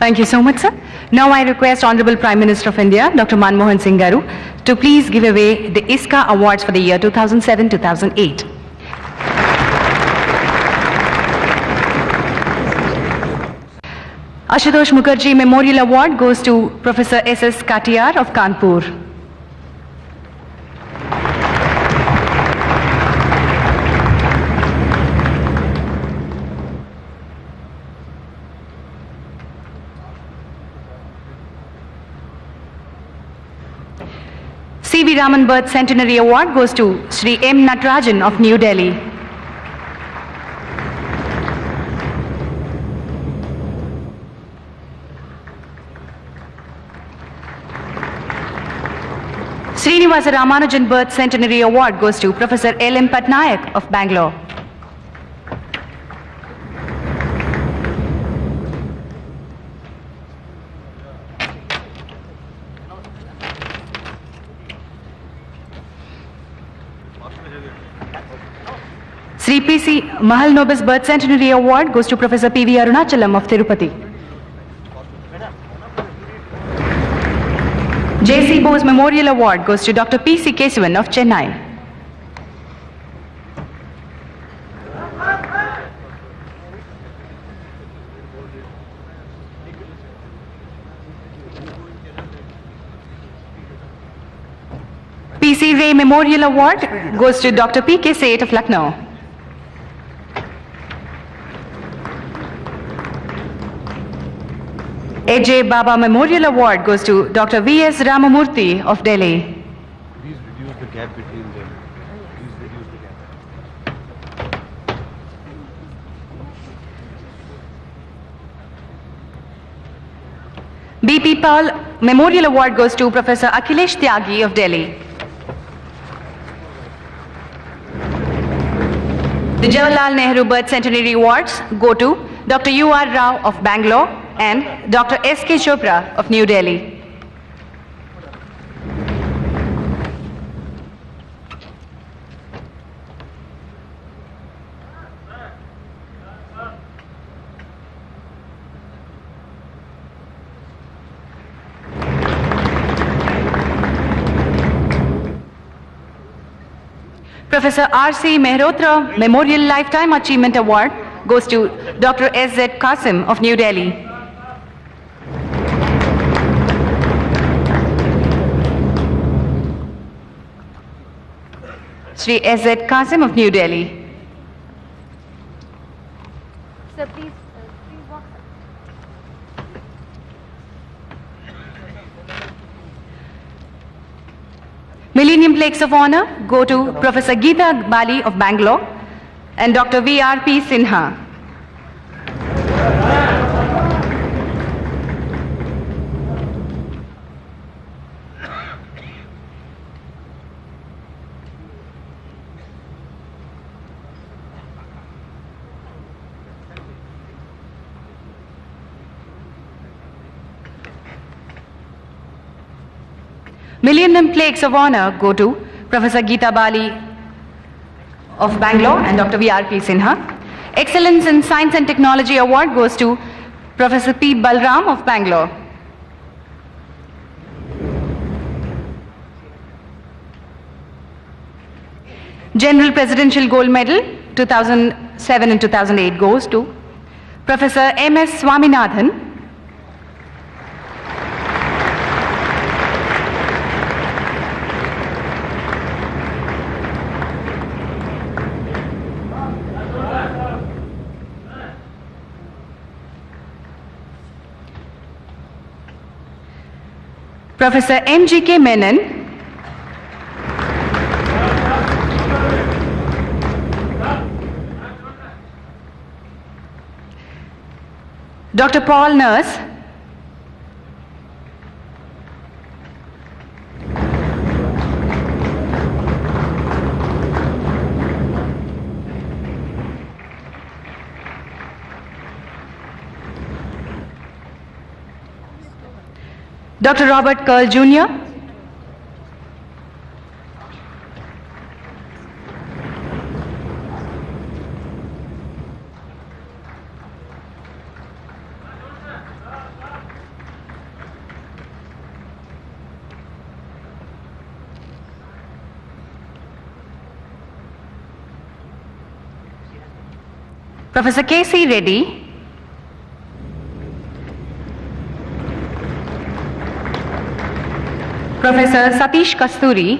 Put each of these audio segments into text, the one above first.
Thank you so much, sir. Now I request Honorable Prime Minister of India, Dr. Manmohan Singh Garu, to please give away the ISCA Awards for the year 2007-2008. Ashutosh Mukherjee Memorial Award goes to Professor S.S. Katiyar of Kanpur. C.V. Raman Birth Centenary Award goes to Shri M. Natarajan of New Delhi. Srinivasa Ramanujan Birth Centenary Award goes to Professor L.M. Patnaik of Bangalore. Sri P.C. Mahalnobis Birth Centenary Award goes to Professor P.V. Arunachalam of Tirupati. J.C. Bose Memorial Award goes to Dr. P.C. Kesavan of Chennai. P.C. Ray Memorial Award goes to Dr. P.K. Seth of Lucknow. A.J. Baba Memorial Award goes to Dr. V.S. Ramamurthy of Delhi. Please reduce the gap between them. Please reduce the gap. B.P. Paul Memorial Award goes to Professor Akhilesh Tyagi of Delhi. The Jawaharlal Nehru Birth Centenary Awards go to Dr. U.R. Rao of Bangalore and Dr. S.K. Chopra of New Delhi. Professor R.C. Mehrotra Memorial Lifetime Achievement Award goes to Dr. S.Z. Qasim of New Delhi. Shri S.Z. Qasim of New Delhi. Sir, please walk. Millennium Plaques of Honor go to Professor Geeta Bali of Bangalore and Dr. V.R.P. Sinha. Millennium Plaques of Honor go to Professor Geeta Bali of Bangalore and Dr. V.R.P. Sinha. Excellence in Science and Technology Award goes to Professor P. Balram of Bangalore. General Presidential Gold Medal 2007 and 2008 goes to Professor M.S. Swaminathan. Professor M.G.K. Menon, Dr. Paul Nurse, Dr. Robert Curl Jr., Professor K.C. Reddy, Professor Satish Kasturi,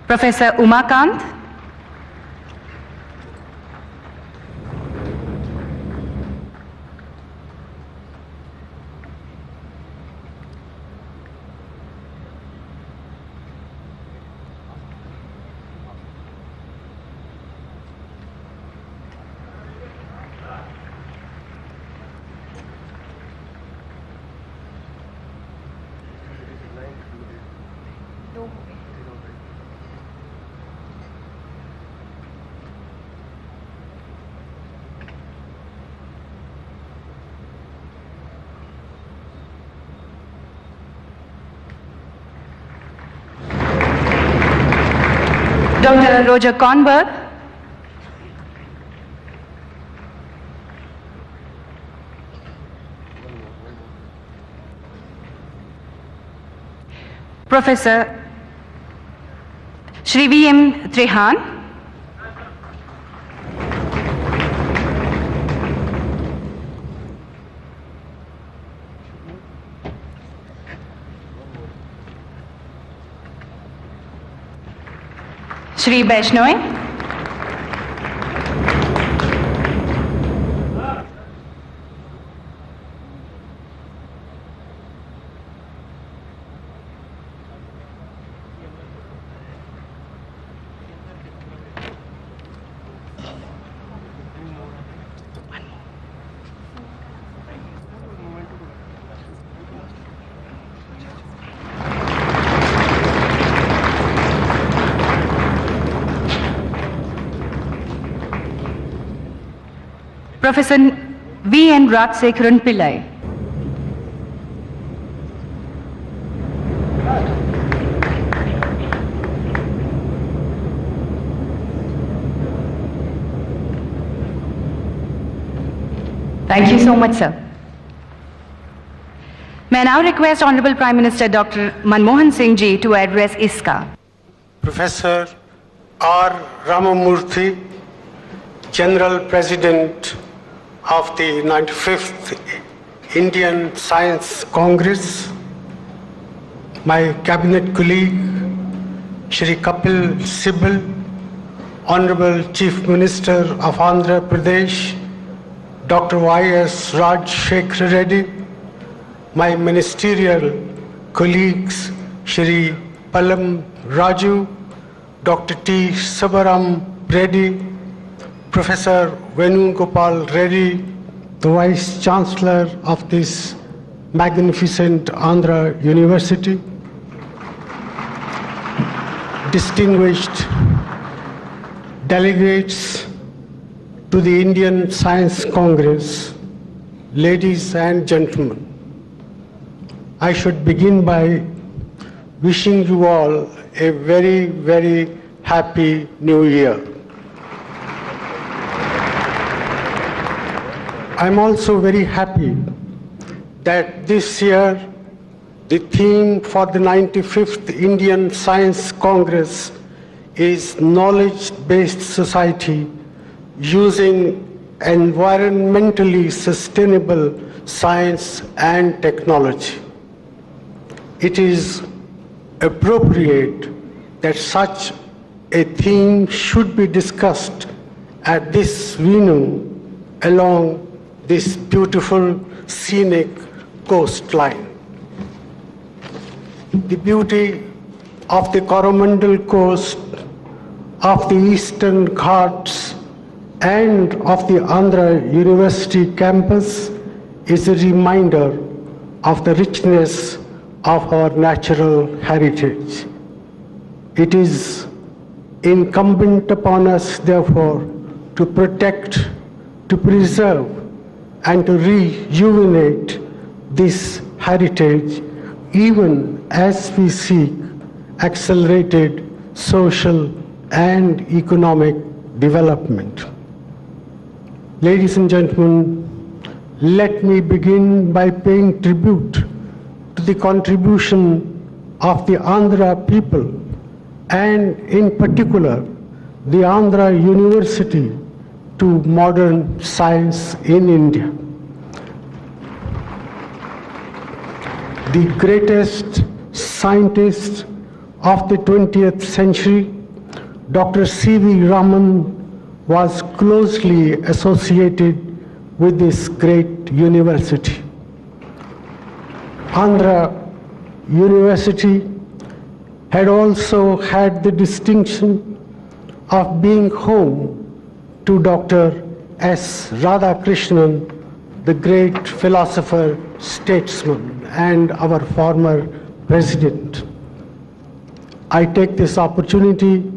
Professor Umakant, Dr. Roger Kornberg, Professor Shri V.M. Trehan, Shri Vaishnoy, Professor V.N.Rajasekharan Pillai, thank you so much, sir. May I now request Honorable Prime Minister Dr. Manmohan Singh Ji to address ISKA. Professor R. Ramamurthy, General President of the 95th Indian Science Congress, my cabinet colleague, Shri Kapil Sibal, Honorable Chief Minister of Andhra Pradesh, Dr. Y.S. Rajasekharan Reddy, my ministerial colleagues, Shri Palam Raju, Dr. T. Sabaram Reddy, Professor Venugopal Reddy, the Vice-Chancellor of this magnificent Andhra University, distinguished delegates to the Indian Science Congress, ladies and gentlemen, I should begin by wishing you all a very, very happy New Year. I'm also very happy that this year the theme for the 95th Indian Science Congress is Knowledge-Based Society using environmentally sustainable science and technology. It is appropriate that such a theme should be discussed at this venue along this beautiful scenic coastline. The beauty of the Coromandel coast, of the Eastern Ghats, and of the Andhra University campus is a reminder of the richness of our natural heritage. It is incumbent upon us, therefore, to protect, to preserve, and to rejuvenate this heritage even as we seek accelerated social and economic development. Ladies and gentlemen, let me begin by paying tribute to the contribution of the Andhra people and in particular the Andhra University to modern science in India. The greatest scientist of the 20th century, Dr. C.V. Raman, was closely associated with this great university. Andhra University had also had the distinction of being home to Dr. S. Radhakrishnan, the great philosopher, statesman, and our former president. I take this opportunity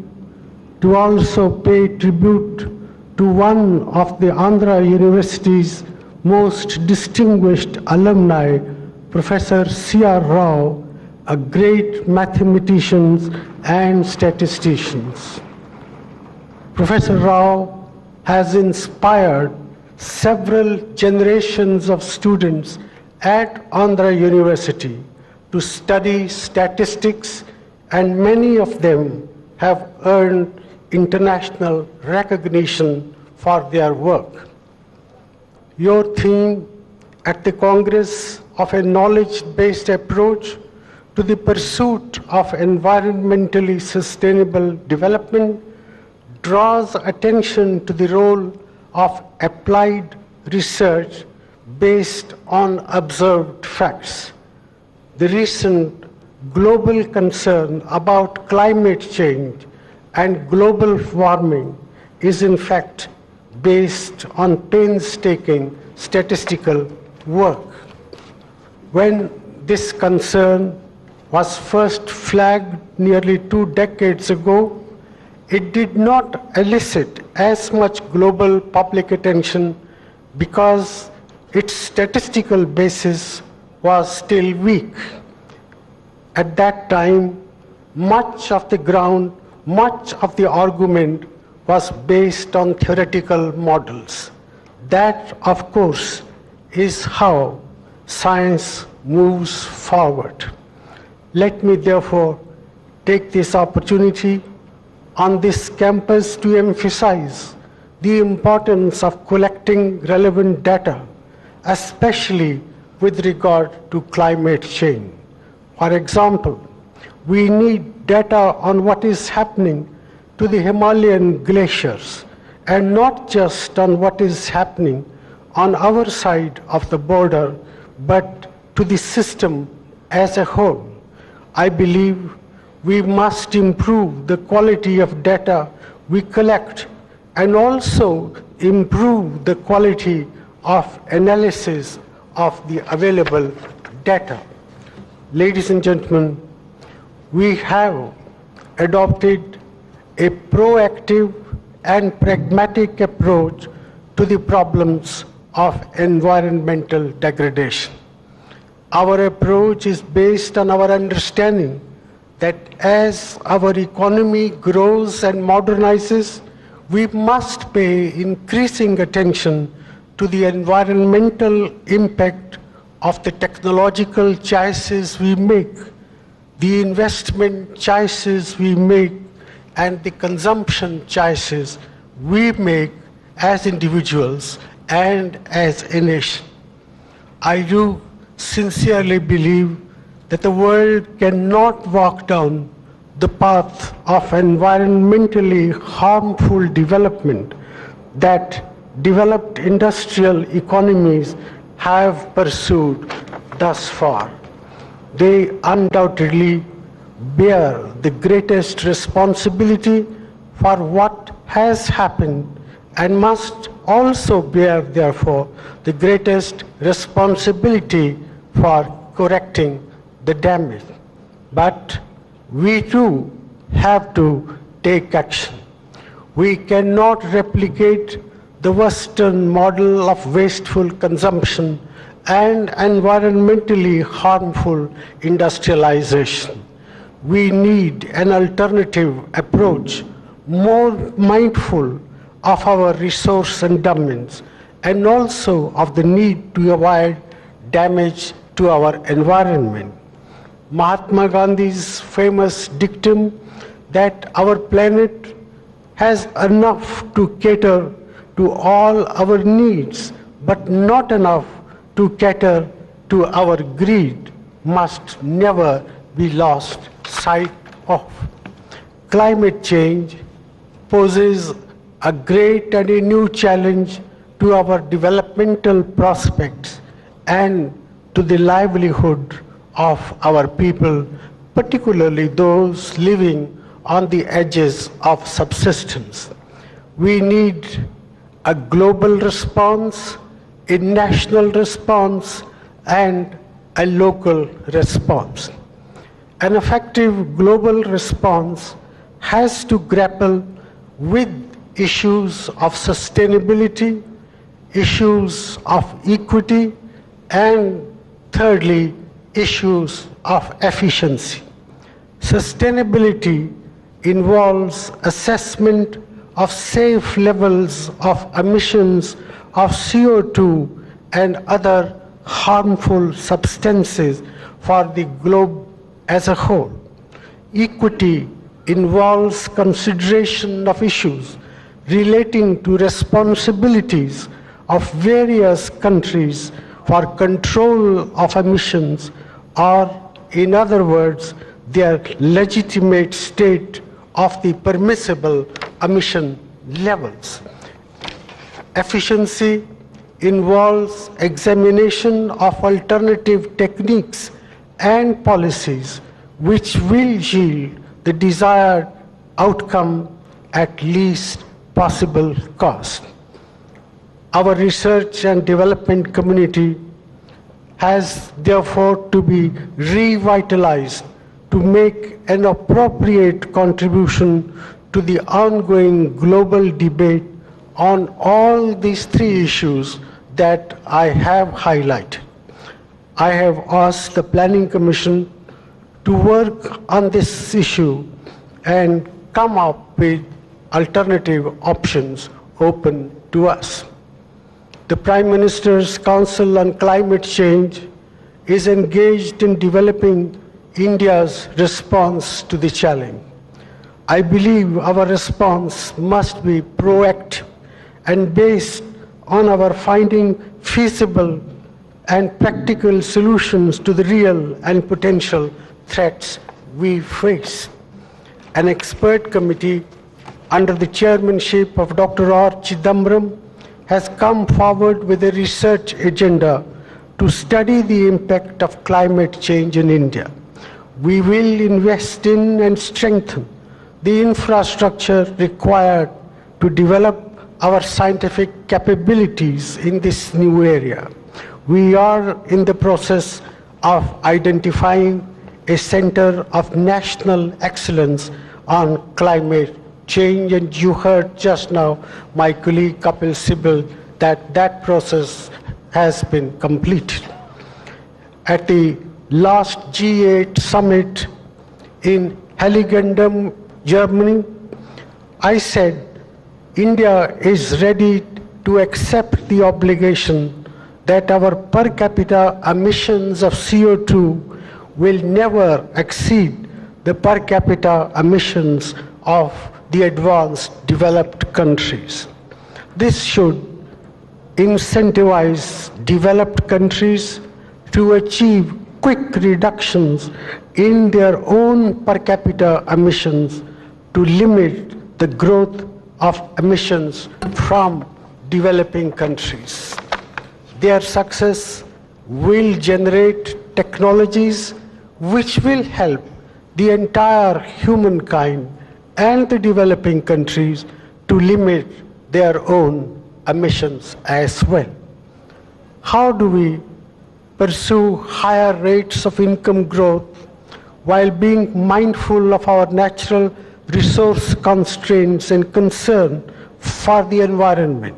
to also pay tribute to one of the Andhra University's most distinguished alumni, Professor C.R. Rao, a great mathematician and statistician. Professor Rao has inspired several generations of students at Andhra University to study statistics, and many of them have earned international recognition for their work. Your theme at the Congress of a knowledge-based approach to the pursuit of environmentally sustainable development draws attention to the role of applied research based on observed facts. The recent global concern about climate change and global warming is in fact based on painstaking statistical work. When this concern was first flagged nearly 2 decades ago, it did not elicit as much global public attention because its statistical basis was still weak. At that time, much of the argument was based on theoretical models. That, of course, is how science moves forward. Let me therefore take this opportunity on this campus to emphasize the importance of collecting relevant data, especially with regard to climate change. For example, we need data on what is happening to the Himalayan glaciers, and not just on what is happening on our side of the border, but to the system as a whole. I believe we must improve the quality of data we collect and also improve the quality of analysis of the available data. Ladies and gentlemen, we have adopted a proactive and pragmatic approach to the problems of environmental degradation. Our approach is based on our understanding that as our economy grows and modernizes, we must pay increasing attention to the environmental impact of the technological choices we make, the investment choices we make, and the consumption choices we make as individuals and as a nation. I do sincerely believe that the world cannot walk down the path of environmentally harmful development that developed industrial economies have pursued thus far. They undoubtedly bear the greatest responsibility for what has happened and must also bear, therefore, the greatest responsibility for correcting the damage. But we too have to take action. We cannot replicate the Western model of wasteful consumption and environmentally harmful industrialization. We need an alternative approach, more mindful of our resource endowments and also of the need to avoid damage to our environment. Mahatma Gandhi's famous dictum that our planet has enough to cater to all our needs, but not enough to cater to our greed, must never be lost sight of. Climate change poses a great and a new challenge to our developmental prospects and to the livelihood of our people, particularly those living on the edges of subsistence. We need a global response, a national response, and a local response. An effective global response has to grapple with issues of sustainability, issues of equity, and thirdly, issues of efficiency. Sustainability involves assessment of safe levels of emissions of CO2 and other harmful substances for the globe as a whole. Equity involves consideration of issues relating to responsibilities of various countries for control of emissions, or in other words, their legitimate state of the permissible emission levels. Efficiency involves examination of alternative techniques and policies which will yield the desired outcome at least possible cost. Our research and development community has therefore to be revitalized to make an appropriate contribution to the ongoing global debate on all these three issues that I have highlighted. I have asked the Planning Commission to work on this issue and come up with alternative options open to us. The Prime Minister's Council on Climate Change is engaged in developing India's response to the challenge. I believe our response must be proactive and based on our finding feasible and practical solutions to the real and potential threats we face. An expert committee under the chairmanship of Dr. R. Chidambaram has come forward with a research agenda to study the impact of climate change in India. We will invest in and strengthen the infrastructure required to develop our scientific capabilities in this new area. We are in the process of identifying a center of national excellence on climate change, and you heard just now my colleague Kapil Sibal that process has been completed. At the last G8 summit in Heiligendamm, Germany, I said India is ready to accept the obligation that our per capita emissions of CO2 will never exceed the per capita emissions of the advanced developed countries. This should incentivize developed countries to achieve quick reductions in their own per capita emissions to limit the growth of emissions from developing countries. Their success will generate technologies which will help the entire humankind and the developing countries to limit their own emissions as well. How do we pursue higher rates of income growth while being mindful of our natural resource constraints and concern for the environment?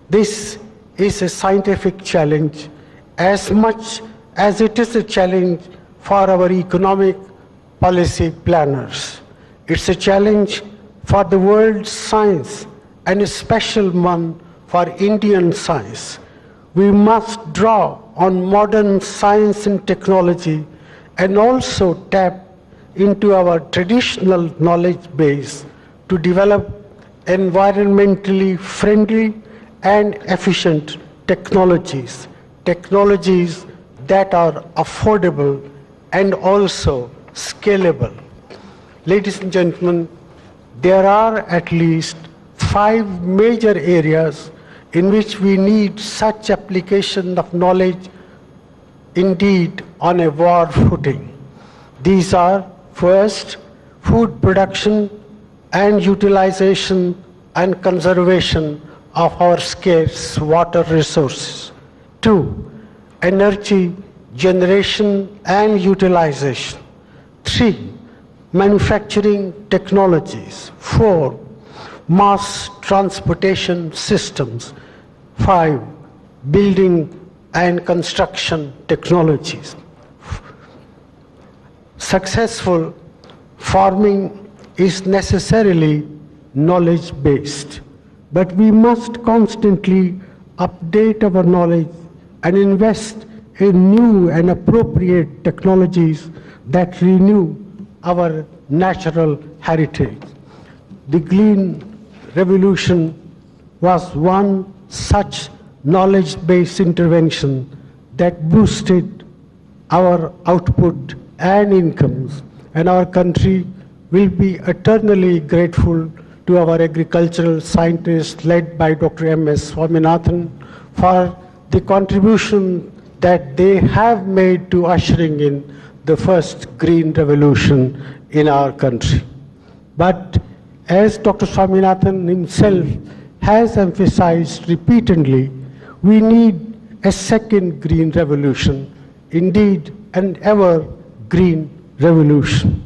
This is a scientific challenge as much as it is a challenge for our economic policy planners. It's a challenge for the world's science and a special one for Indian science. We must draw on modern science and technology and also tap into our traditional knowledge base to develop environmentally friendly and efficient technologies that are affordable and also scalable. Ladies and gentlemen, there are at least 5 major areas in which we need such application of knowledge indeed on a war footing. These are, first, food production and utilization and conservation of our scarce water resources. 2, energy generation and utilization. 3, manufacturing technologies. 4, mass transportation systems. 5, building and construction technologies. Successful farming is necessarily knowledge-based, but we must constantly update our knowledge and invest in new and appropriate technologies that renew our natural heritage. The Green Revolution was one such knowledge-based intervention that boosted our output and incomes, and our country will be eternally grateful to our agricultural scientists led by Dr. M.S. Swaminathan for the contribution that they have made to ushering in the first green revolution in our country. But as Dr. Swaminathan himself has emphasized repeatedly, we need a second green revolution, indeed an ever green revolution.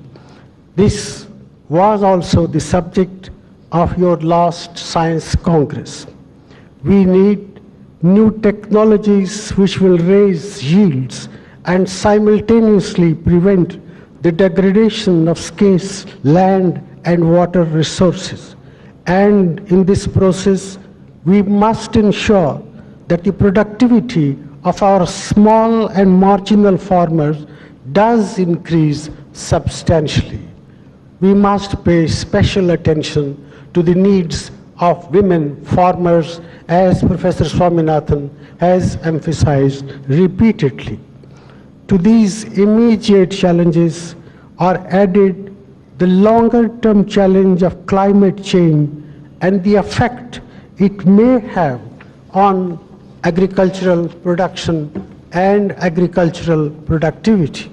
This was also the subject of your last Science Congress. We need new technologies which will raise yields and simultaneously prevent the degradation of scarce land and water resources. And in this process, we must ensure that the productivity of our small and marginal farmers does increase substantially. We must pay special attention to the needs of women farmers, as Professor Swaminathan has emphasized repeatedly. To these immediate challenges are added the longer-term challenge of climate change and the effect it may have on agricultural production and agricultural productivity.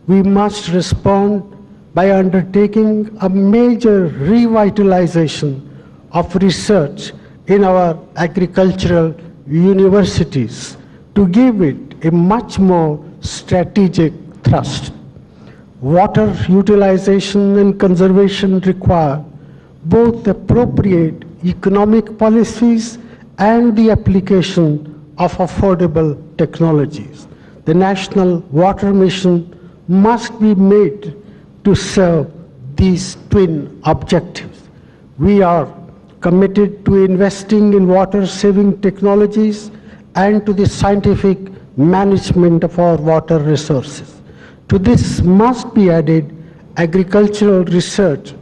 We must respond by undertaking a major revitalization of research in our agricultural universities to give it a much more strategic thrust. Water utilization and conservation require both appropriate economic policies and the application of affordable technologies. The National Water Mission must be made to serve these twin objectives. We are committed to investing in water-saving technologies and to the scientific management of our water resources. To this must be added agricultural research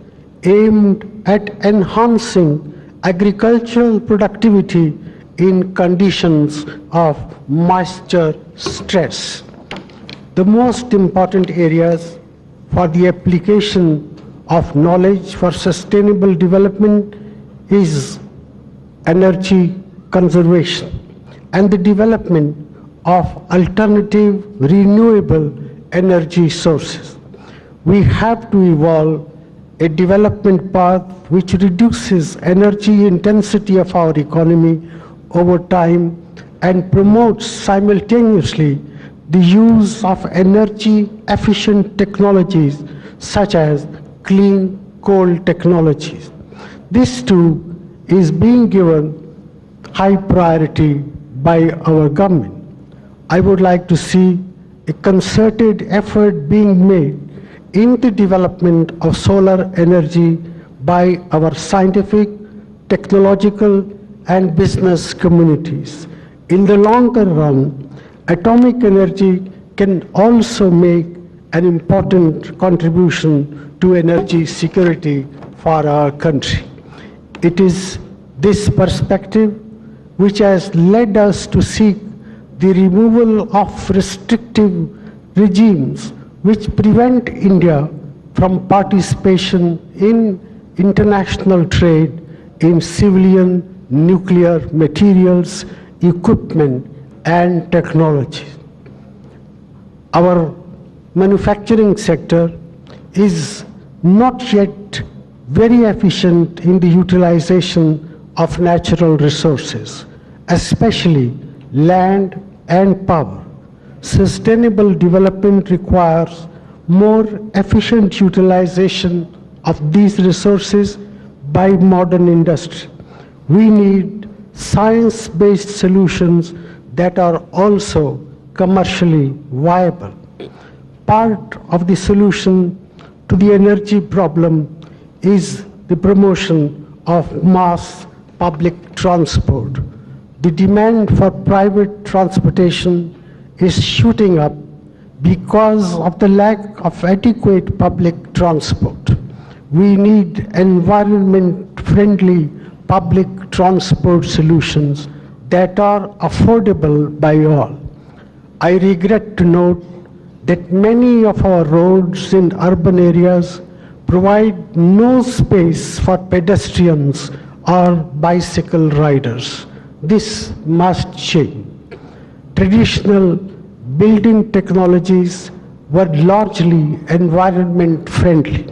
aimed at enhancing agricultural productivity in conditions of moisture stress. The most important areas for the application of knowledge for sustainable development is energy conservation and the development of alternative renewable energy sources. We have to evolve a development path which reduces energy intensity of our economy over time and promotes simultaneously the use of energy efficient technologies such as clean coal technologies. This too is being given high priority by our government. I would like to see a concerted effort being made in the development of solar energy by our scientific, technological, and business communities. In the longer run, atomic energy can also make an important contribution to energy security for our country. It is this perspective which has led us to seek the removal of restrictive regimes which prevent India from participation in international trade in civilian nuclear materials, equipment, and technology. Our manufacturing sector is not yet very efficient in the utilization of natural resources, especially land and power. Sustainable development requires more efficient utilization of these resources by modern industry. We need science-based solutions that are also commercially viable. Part of the solution to the energy problem is the promotion of mass public transport. The demand for private transportation is shooting up because of the lack of adequate public transport. We need environment-friendly public transport solutions that are affordable by all. I regret to note that many of our roads in urban areas provide no space for pedestrians or bicycle riders. This must change. Traditional building technologies were largely environment friendly.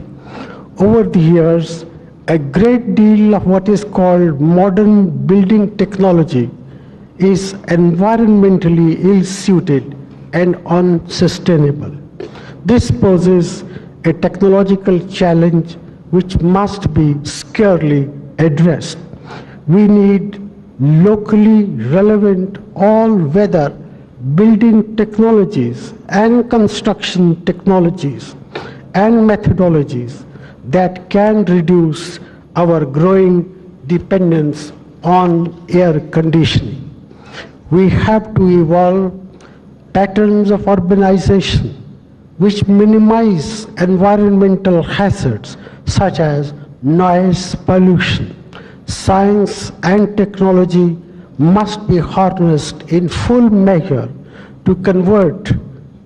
Over the years, a great deal of what is called modern building technology is environmentally ill-suited and unsustainable. This poses a technological challenge which must be squarely addressed. We need locally relevant all-weather building technologies and construction technologies and methodologies that can reduce our growing dependence on air conditioning. We have to evolve patterns of urbanization which minimize environmental hazards such as noise pollution. Science and technology must be harnessed in full measure to convert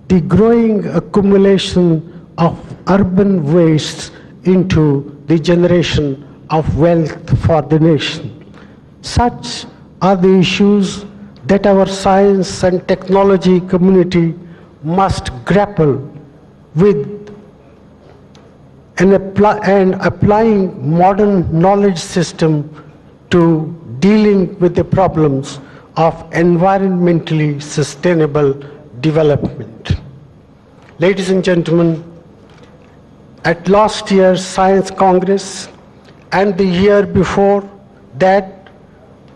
the growing accumulation of urban wastes into the generation of wealth for the nation. Such are the issues that our science and technology community must grapple with and applying modern knowledge system to dealing with the problems of environmentally sustainable development. Ladies and gentlemen, at last year's Science Congress and the year before that,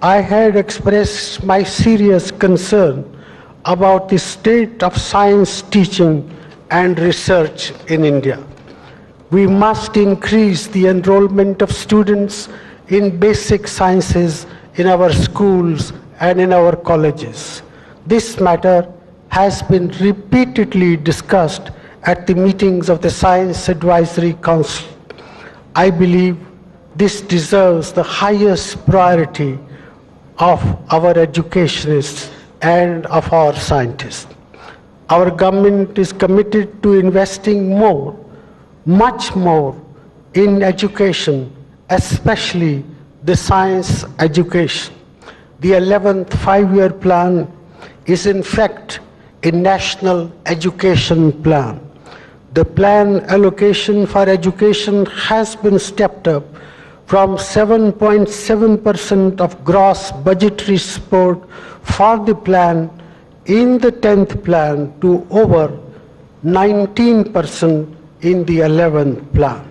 I had expressed my serious concern about the state of science teaching and research in India. We must increase the enrollment of students in basic sciences in our schools and in our colleges. This matter has been repeatedly discussed at the meetings of the Science Advisory Council. I believe this deserves the highest priority of our educationists and of our scientists. Our government is committed to investing more, much more, in education, especially the science education. The 11th five-year plan is in fact a national education plan. The plan allocation for education has been stepped up from 7.7% of gross budgetary support for the plan in the 10th plan to over 19% in the 11th plan.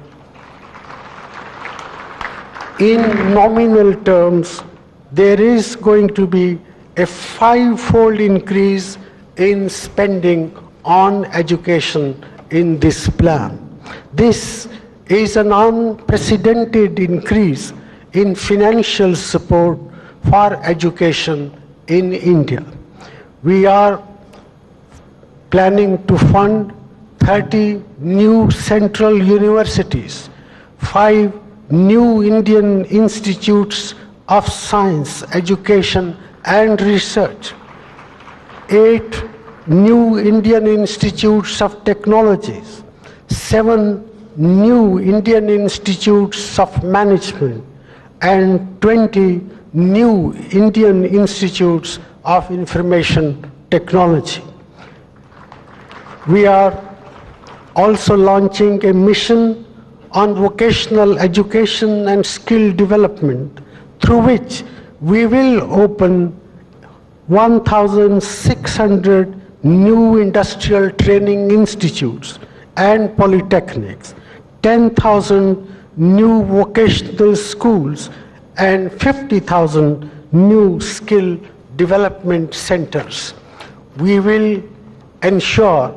In nominal terms, there is going to be a five-fold increase in spending on education in this plan. This is an unprecedented increase in financial support for education in India. We are planning to fund 30 new central universities, 5 new Indian institutes of science, education and research, 8 new Indian institutes of technologies, 7 new Indian institutes of management, and 20 new Indian institutes of information technology. We are also launching a mission on vocational education and skill development, through which we will open 1,600 new industrial training institutes and polytechnics, 10,000 new vocational schools, and 50,000 new skill development centers. We will ensure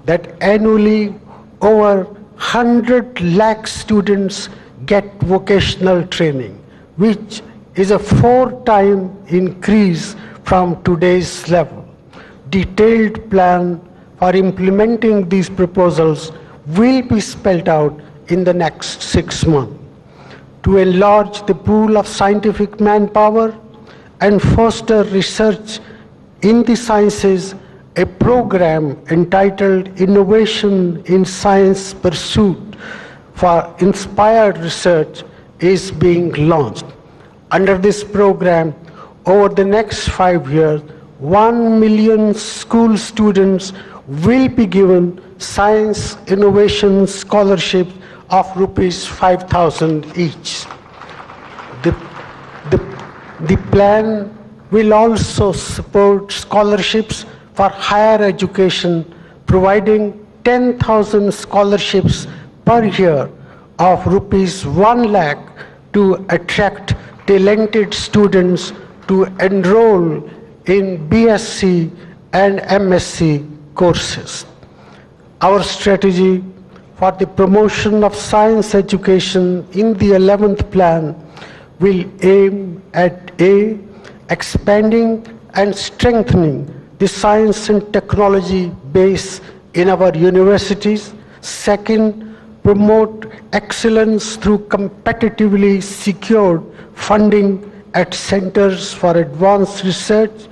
that annually over 100 lakh students get vocational training, which is a 4-time increase from today's level. Detailed plan for implementing these proposals will be spelled out in the next 6 months. To enlarge the pool of scientific manpower and foster research in the sciences, a program entitled Innovation in Science Pursuit for Inspired Research is being launched. Under this program, over the next 5 years, 1 million school students will be given science innovation scholarships of rupees 5,000 each. The plan will also support scholarships for higher education, providing 10,000 scholarships per year of rupees 1 lakh to attract talented students to enroll in BSc and MSc courses. Our strategy for the promotion of science education in the 11th plan will aim at A, expanding and strengthening the science and technology base in our universities. Second, promote excellence through competitively secured funding at centers for advanced research.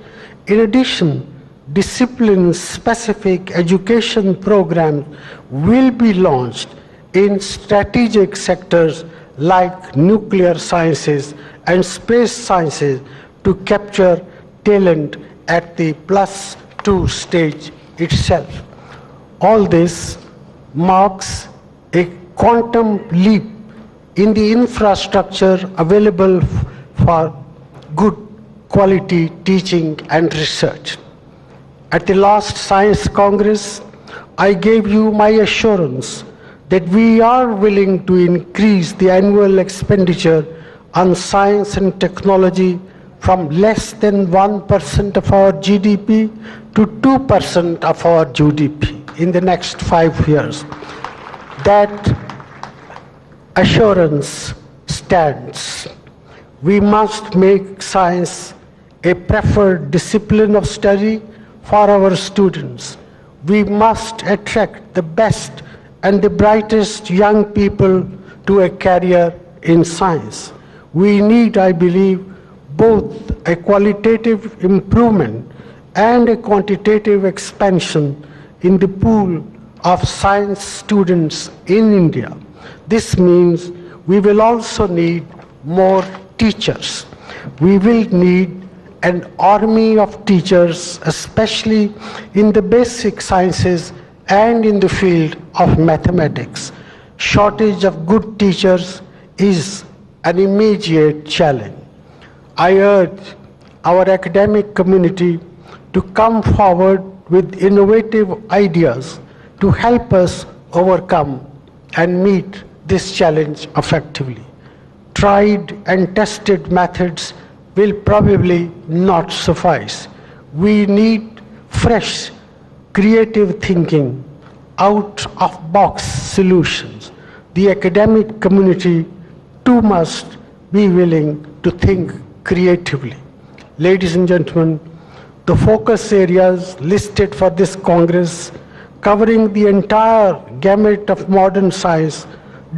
In addition, discipline-specific education programs will be launched in strategic sectors like nuclear sciences and space sciences to capture talent at the +2 stage itself. All this marks a quantum leap in the infrastructure available for good quality teaching and research. At the last Science Congress, I gave you my assurance that we are willing to increase the annual expenditure on science and technology from less than 1% of our GDP to 2% of our GDP in the next 5 years. That assurance stands. We must make science a preferred discipline of study for our students. We must attract the best and the brightest young people to a career in science. We need, I believe, both a qualitative improvement and a quantitative expansion in the pool of science students in India. This means we will also need more teachers. We will need an army of teachers, especially in the basic sciences and in the field of mathematics. Shortage of good teachers is an immediate challenge. I urge our academic community to come forward with innovative ideas to help us overcome and meet this challenge effectively. Tried and tested methods will probably not suffice. We need fresh, creative thinking, out-of-box solutions. The academic community too must be willing to think creatively. ladies and gentlemen, the focus areas listed for this Congress, covering the entire gamut of modern science,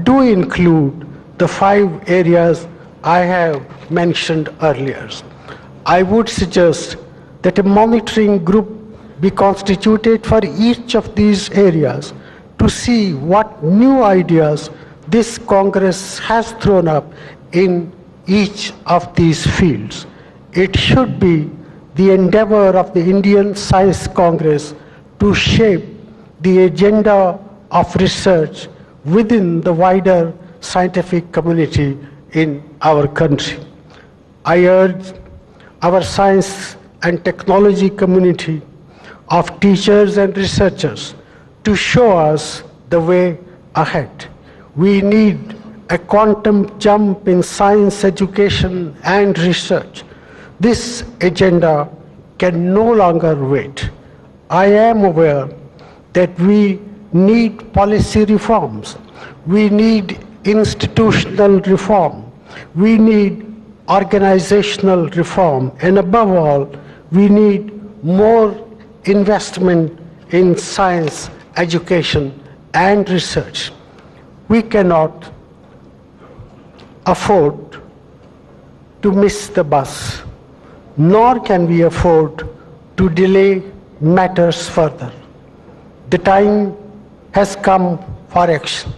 do include the 5 areas I have mentioned earlier. I would suggest that a monitoring group be constituted for each of these areas to see what new ideas this Congress has thrown up in each of these fields. It should be the endeavor of the Indian Science Congress to shape the agenda of research within the wider scientific community in our country. I urge our science and technology community of teachers and researchers to show us the way ahead. We need a quantum jump in science education and research. This agenda can no longer wait. I am aware that we need policy reforms. We need institutional reform. We need organizational reform. And above all, we need more investment in science, education, and research. We cannot afford to miss the bus, nor can we afford to delay matters further. The time has come for action,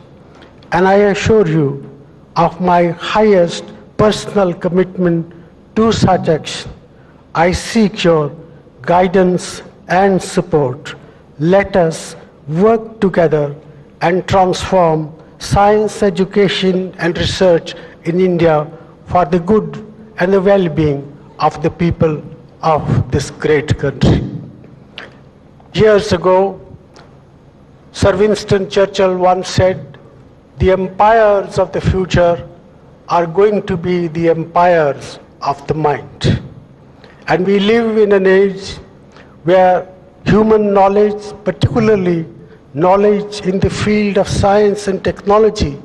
and I assure you of my highest personal commitment to such action. I seek your guidance and support. Let us work together and transform science, education, and research in India for the good and the well-being of the people of this great country. Years ago, Sir Winston Churchill once said, "The empires of the future are going to be the empires of the mind." And we live in an age where human knowledge, particularly knowledge in the field of science and technology,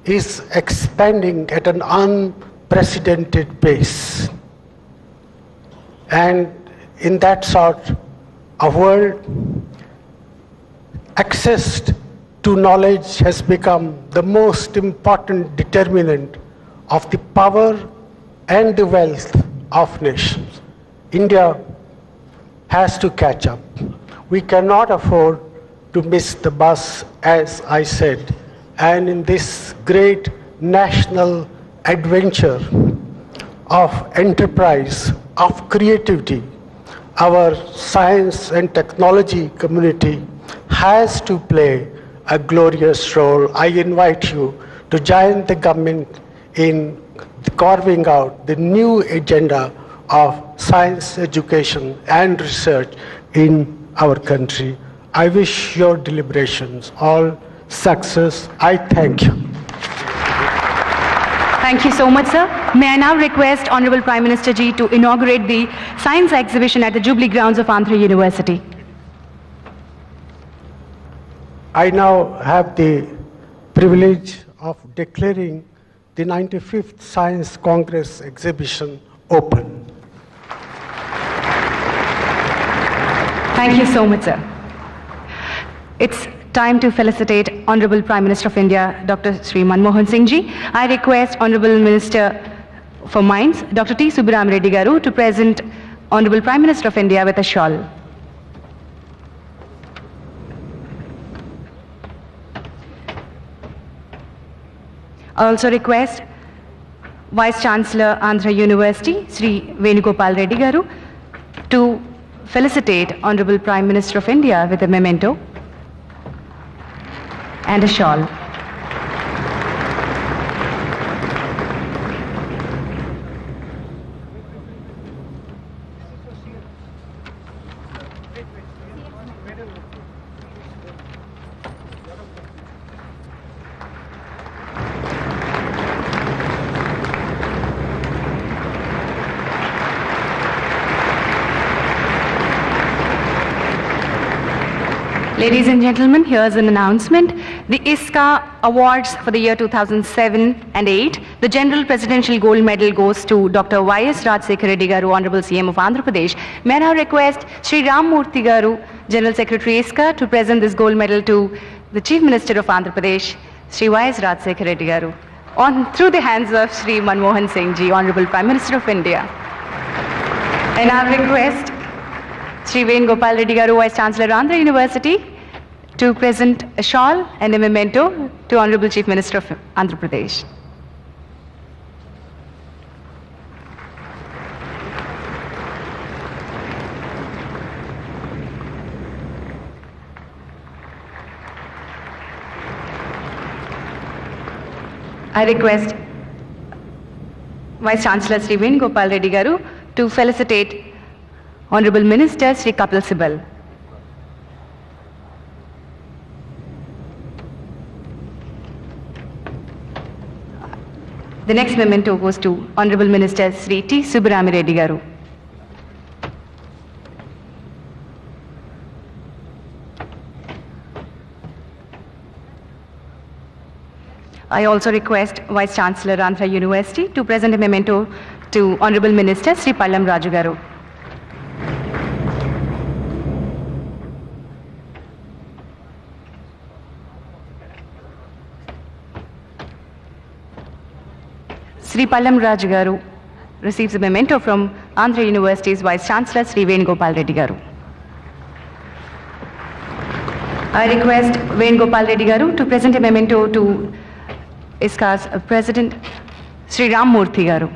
is expanding at an unprecedented pace. And in that sort of world, access to knowledge has become the most important determinant of the power and the wealth of nations. India has to catch up. We cannot afford to miss the bus, as I said. And in this great national adventure of enterprise, of creativity, our science and technology community has to play a glorious role. I invite you to join the government in carving out the new agenda of science, education, and research in our country. I wish your deliberations all success. I thank you. Thank you so much, sir. May I now request Honorable Prime Minister Ji to inaugurate the science exhibition at the Jubilee grounds of Andhra University. I now have the privilege of declaring the 95th Science Congress exhibition open. Thank you so much, sir. It's time to felicitate Honorable Prime Minister of India, Dr. Sri Manmohan Singh Ji. I request Honorable Minister for Mines, Dr. T. Subramanian Reddy Garu, to present Honorable Prime Minister of India with a shawl. I also request Vice-Chancellor, Andhra University, Sri V.N.Pillai Reddy Garu, to felicitate Honorable Prime Minister of India with a memento and a shawl. Ladies and gentlemen, here's an announcement. The ISCA Awards for the year 2007 and 8, the General Presidential Gold Medal goes to Dr. Y.S. Rajasekharan Reddy Garu, Honorable CM of Andhra Pradesh. May I now request Sri Ram Murthy Garu, General Secretary ISCA, to present this gold medal to the Chief Minister of Andhra Pradesh, Sri Y.S. Rajasekharan Reddy Garu, through the hands of Sri Manmohan Singh Ji, Honorable Prime Minister of India. And I request Sri V.N.Pillai Garu, Vice-Chancellor, Andhra University, to present a shawl and a memento to Honorable Chief Minister of Andhra Pradesh. I request Vice-Chancellor Sri V.N.Pillai Garu to felicitate Honorable Minister Sri Kapil Sibal. The next memento goes to Honorable Minister Sri T. Subramani Reddy Garu. I also request Vice-Chancellor Andhra University to present a memento to Honorable Minister Sri Pallam Raju Garu. Sri Pallam Raju Garu receives a memento from Andhra University's Vice-Chancellor Sri V.N.Pillai Garu. I request V.N.Pillai Garu to present a memento to ISCA's President Sri Ram Murthy Garu.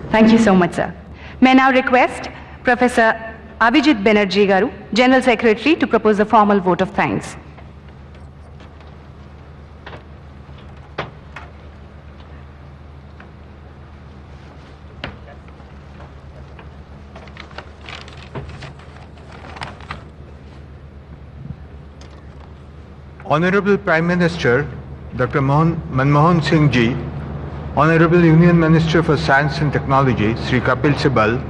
Thank you so much, sir. May I now request Professor Abhijit Banerjee Garu, General Secretary, to propose the formal vote of thanks. Honorable Prime Minister Dr. Manmohan Singh Ji, Honorable Union Minister for Science and Technology Sri Kapil Sibal,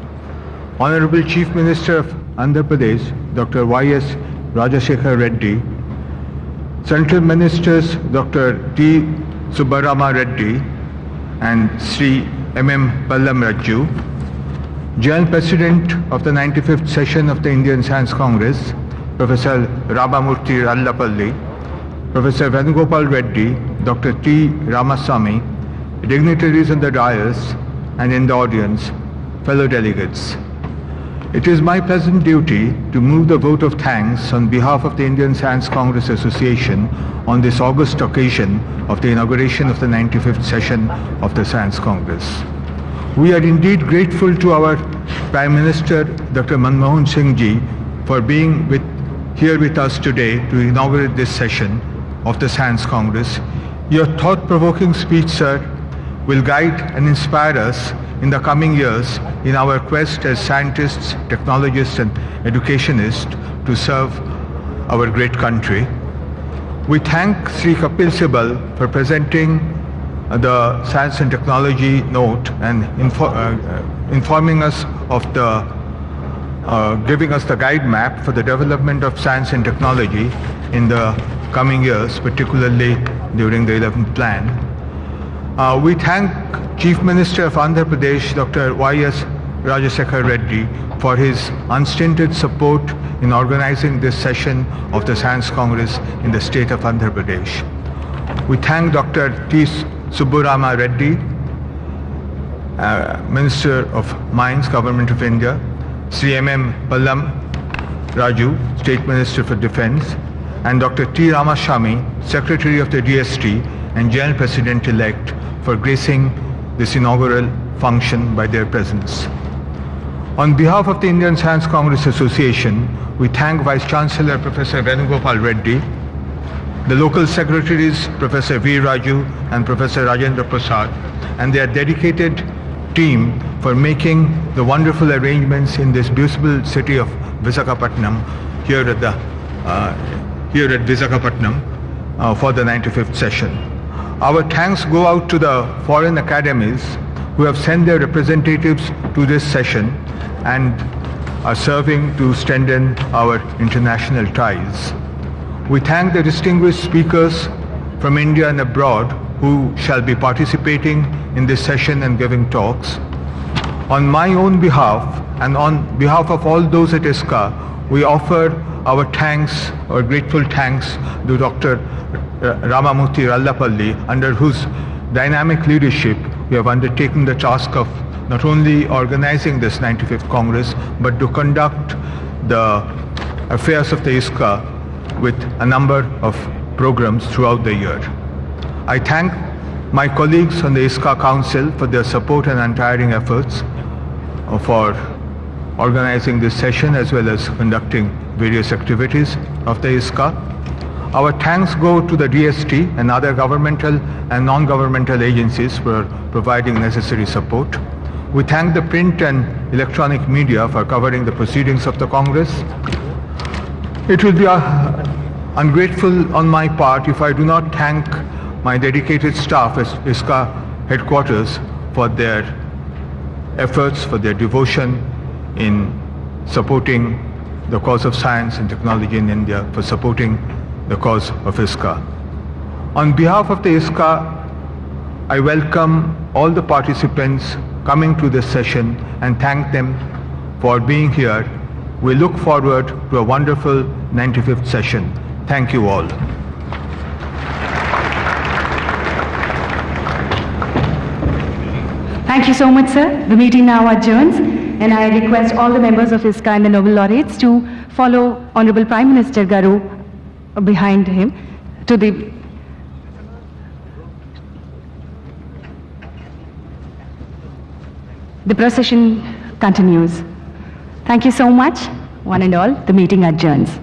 Honorable Chief Minister of Andhra Pradesh Dr. Y.S. Rajasekharan Reddy, Central Ministers Dr. T. Subbarama Reddy and Sri M.M. Pallam Raju, Joint President of the 95th session of the Indian Science Congress, Professor Ramamurthy Allapalli, Professor Venugopal Reddy, Dr. T. Ramasamy, dignitaries on the dais and in the audience, fellow delegates. It is my pleasant duty to move the vote of thanks on behalf of the Indian Science Congress Association on this august occasion of the inauguration of the 95th session of the Science Congress. We are indeed grateful to our Prime Minister Dr. Manmohan Singh Ji for being here with us today to inaugurate this session of the Science Congress. Your thought-provoking speech, sir, will guide and inspire us in the coming years in our quest as scientists, technologists and educationists to serve our great country. We thank Sri Kapil Sibal for presenting the Science and Technology note and informing us of the giving us the guide map for the development of science and technology in the coming years, particularly during the 11th plan. We thank Chief Minister of Andhra Pradesh, Dr. Y.S. Rajasekharan Reddy, for his unstinted support in organizing this session of the Science Congress in the state of Andhra Pradesh. We thank Dr. T. Subbarama Reddy, Minister of Mines, Government of India, Sri M.M. Pallam Raju, State Minister for Defence, and Dr. T. Ramasamy, Secretary of the DST and General President-elect, for gracing this inaugural function by their presence. On behalf of the Indian Science Congress Association, we thank Vice-Chancellor Professor Venugopal Reddy, the local secretaries Professor V. Raju and Professor Rajendra Prasad, and their dedicated team for making the wonderful arrangements in this beautiful city of Visakhapatnam here at Visakhapatnam for the 95th session. Our thanks go out to the foreign academies who have sent their representatives to this session and are serving to strengthen our international ties. We thank the distinguished speakers from India and abroad who shall be participating in this session and giving talks. On my own behalf and on behalf of all those at ISKA, we offer our thanks, our grateful thanks to Dr. Ramamurthy Rallapalli, under whose dynamic leadership we have undertaken the task of not only organizing this 95th Congress, but to conduct the affairs of the ISKA with a number of programs throughout the year. I thank my colleagues on the ISKA Council for their support and untiring efforts for organizing this session as well as conducting various activities of the ISKA. Our thanks go to the DST and other governmental and non-governmental agencies for providing necessary support. We thank the print and electronic media for covering the proceedings of the Congress. It will be ungrateful on my part if I do not thank my dedicated staff at ISKA headquarters for their efforts, for their devotion in supporting the cause of science and technology in India, for supporting the cause of ISKA. On behalf of the ISKA, I welcome all the participants coming to this session and thank them for being here. We look forward to a wonderful 95th session. Thank you all. Thank you so much, sir. The meeting now adjourns, and I request all the members of ISKA and the Nobel laureates to follow Honorable Prime Minister Garu behind him to the procession continues. Thank you so much, one and all. The meeting adjourns.